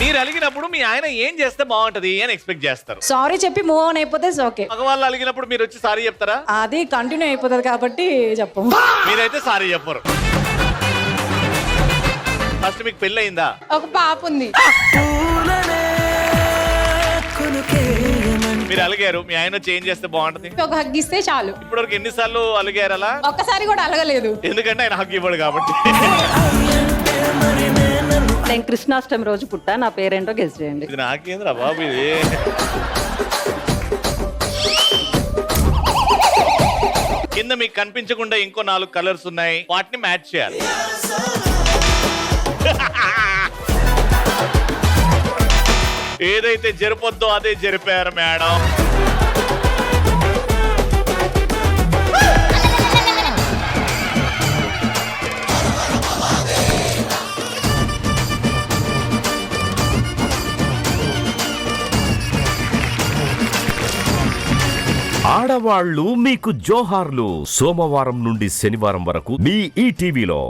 మీరు అలిగినప్పుడు మీ ఆయన ఏం చేస్తే బాగుంటది అని ఎక్స్పెక్ట్ చేస్తారు. సారీ చెప్పి మూవ్ ఆన్ అయిపోతే ఓకే. మగవాళ్ళు అలిగినప్పుడు మీరు వచ్చి సారీ చెప్తారా? అది కంటిన్యూ అయిపోతుంది కాబట్టి చెప్పము. మీరైతే సారీ చెప్పరు. ఫస్ట్ మీకు పెళ్ళి అయిందా? ఒక పాప ఉంది. మీరు అలిగారు, మీ ఆయన చేంజ్ చేస్తే బాగుంటది. ఒక హగ్ ఇస్తే చాలు. ఇప్పటివరకు ఎన్నిసార్లు అలిగారు అలా? ఒక్కసారి కూడా అలగలేదు. ఎందుకంటే ఆయన హగ్ ఇవ్వడు కాబట్టి. నేను కృష్ణాష్టమి రోజు పుట్టా. నా పేరేంటో గెస్ చేయండి. ఇది నాకేంద్రా బాబు ఇది. కింద మీకు కనిపించకుండా ఇంకో 4 కలర్స్ ఉన్నాయి, వాటిని మ్యాచ్ చేయాలి. ఏదైతే జరిపొద్దో అదే జరిపారు మేడం. ఆడవాళ్ళు మీకు జోహార్లు. సోమవారం నుండి శనివారం వరకు మీ ఈటీవీలో.